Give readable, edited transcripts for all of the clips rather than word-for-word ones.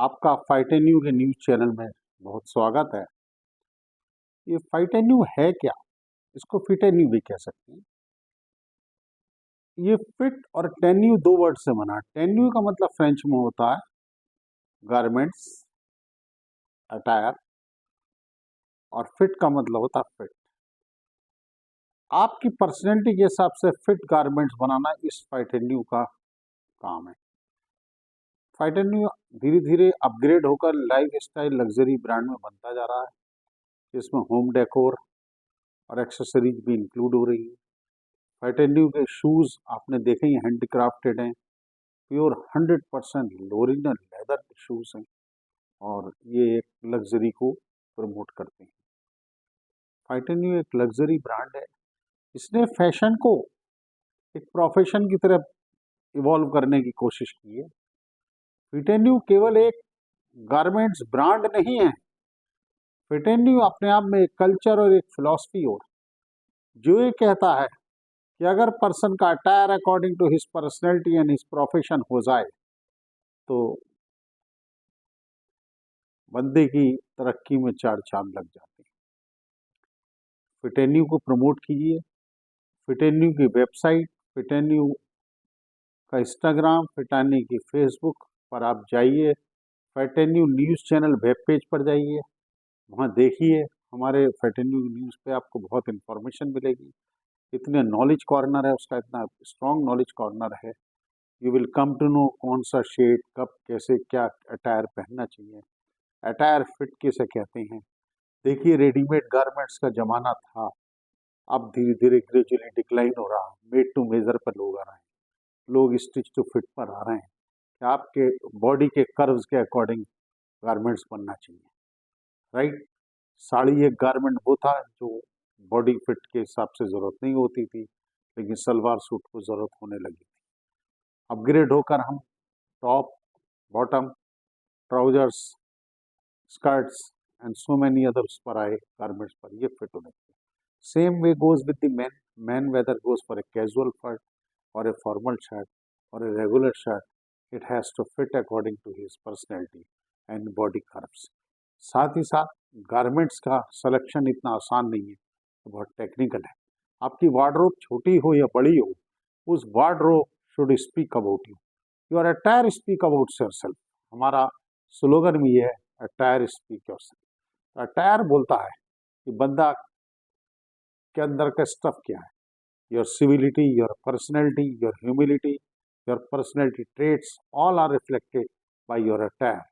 आपका फाइटेन्यू के news channel में बहुत स्वागत है। ये फाइटेन्यू है क्या? इसको फिटेन्यू भी कह सकते हैं। ये फिट और टेन्यू दो वर्ड से बना। टेन्यू का मतलब फ्रेंच में होता है गारमेंट्स, अटायर, और फिट का मतलब होता है फिट। आपकी पर्सनैलिटी के हिसाब से फिट गारमेंट्स बनाना इस फाइटेन्यू का काम है। फाइटेन्यू धीरे धीरे अपग्रेड होकर लाइफ स्टाइल लग्जरी ब्रांड में बनता जा रहा है, जिसमें होम डेकोर और एक्सेसरीज भी इंक्लूड हो रही है। फाइटेन्यू के शूज़ आपने देखे ही हैंडक्राफ्टेड हैं, प्योर 100% ओरिजिनल लेदर के शूज़ हैं और ये एक लग्जरी को प्रमोट करते हैं। फाइटेन्यू एक लग्जरी ब्रांड है। इसने फैशन को एक प्रोफेशन की तरफ इवॉल्व करने की कोशिश की है। फाइटेन्यू केवल एक गारमेंट्स ब्रांड नहीं है। फाइटेन्यू अपने आप में एक कल्चर और एक फिलॉसफी और जो ये कहता है कि अगर पर्सन का attire according to his personality and his profession हो जाए तो बंदे की तरक्की में चार चांद लग जाते हैं। फाइटेन्यू को प्रमोट कीजिए। फाइटेन्यू की वेबसाइट, फाइटेन्यू का इंस्टाग्राम, फाइटेन्यू की फेसबुक पर आप जाइए। फाइटेन्यू न्यूज़ चैनल वेब पेज पर जाइए, वहाँ देखिए। हमारे फाइटेन्यू न्यूज़ पे आपको बहुत इन्फॉर्मेशन मिलेगी। इतने नॉलेज कॉर्नर है उसका, इतना स्ट्रॉन्ग नॉलेज कॉर्नर है। You will come to know कौन सा शेड कब कैसे क्या अटायर पहनना चाहिए, अटायर फिट किसे कहते हैं। देखिए, रेडीमेड गारमेंट्स का ज़माना था, अब धीरे धीरे ग्रेजुअली डिक्लाइन हो रहा है। मेड टू मेजर पर लोग आ रहे हैं, लोग स्टिच टू फिट पर आ रहे हैं कि आपके बॉडी के कर्व्स के अकॉर्डिंग गारमेंट्स बनना चाहिए, राइट। साड़ी एक गारमेंट वो था जो बॉडी फिट के हिसाब से ज़रूरत नहीं होती थी, लेकिन सलवार सूट को ज़रूरत होने लगी थी। अपग्रेड होकर हम top, bottom, trousers, skirts and so many others पर आए गारमेंट्स पर ये फिट होने लगे। Same way goes with the man whether goes for a casual shirt और ए फॉर्मल शर्ट और a regular shirt, it has to fit according to his personality and body curves. साथ ही साथ garments का selection इतना आसान नहीं है, तो बहुत टेक्निकल है। आपकी वार्डरोब छोटी हो या बड़ी हो, उस wardrobe should speak about you, your attire speak about yourself. हमारा स्लोगन भी है अटायर स्पीक योरसेल्फ। अटायर बोलता है कि बंदा के अंदर का स्टफ क्या है। Your civility, your personality, your humility, your personality traits all are reflected by your attire.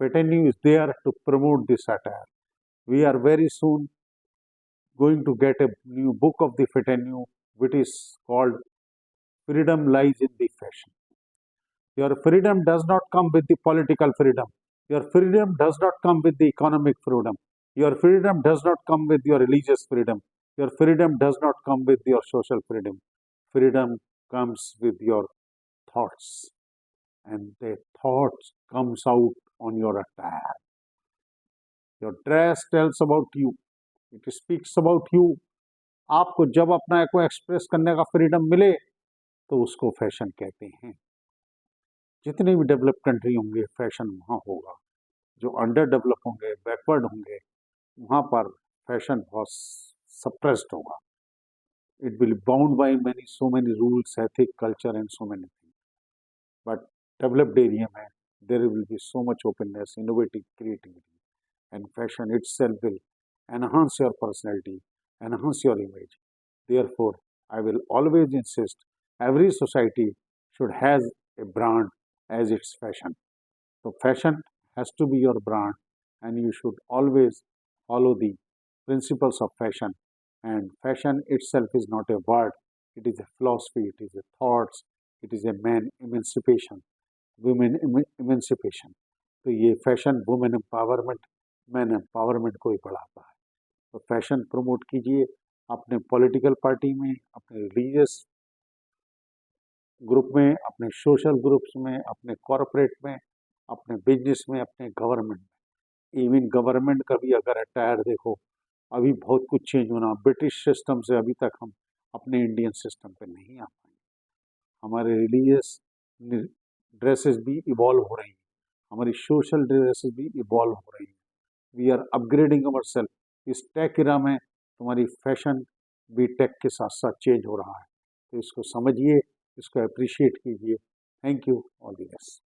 Faitenyu is there to promote this attire. We are very soon going to get a new book of the Faitenyu, which is called Freedom Lies in the Fashion. Your freedom does not come with the political freedom. Your freedom does not come with the economic freedom. Your freedom does not come with your religious freedom. Your freedom does not come with your social freedom. Freedom comes with your thoughts, and the thoughts comes out on your attire. Your dress tells about you. It speaks about you. आपको जब अपना को express करने का freedom मिले तो उसको fashion कहते हैं। जितने भी डेवलप कंट्री होंगे फैशन वहाँ होगा, जो अंडर डेवलप होंगे, बैकवर्ड होंगे, वहाँ पर फैशन बहुत सप्रेस्ड होगा। It will bound by many so many rules, ethic, culture and so many things. But developed area में there will be so much openness, innovative, creativity, and fashion itself will enhance your personality, enhance your image. Therefore, I will always insist every society should have a brand as its fashion. So fashion has to be your brand, and you should always follow the principles of fashion. And fashion itself is not a word, it is a philosophy, it is a thoughts, it is a man emancipation, women emancipation. तो ये fashion women empowerment, man empowerment को ही बढ़ाता है। तो fashion promote कीजिए अपने political party में, अपने रिलीजियस ग्रुप में, अपने सोशल ग्रुप्स में, अपने कॉरपोरेट में, अपने बिजनेस में, अपने गवर्नमेंट में। इवन गवर्नमेंट का भी अगर अटायर देखो, अभी बहुत कुछ चेंज होना। ब्रिटिश सिस्टम से अभी तक हम अपने इंडियन सिस्टम पे नहीं आ पाए। हमारे रिलीजियस ड्रेसेस भी इवॉल्व हो रही हैं। हमारी सोशल ड्रेसेस भी इवॉल्व हो रही हैं। We are upgrading our self. इस टेक इरा में तुम्हारी फैशन भी टेक के साथ साथ चेंज हो रहा है, तो इसको समझिए, इसको अप्रिशिएट कीजिए। Thank you, all the best.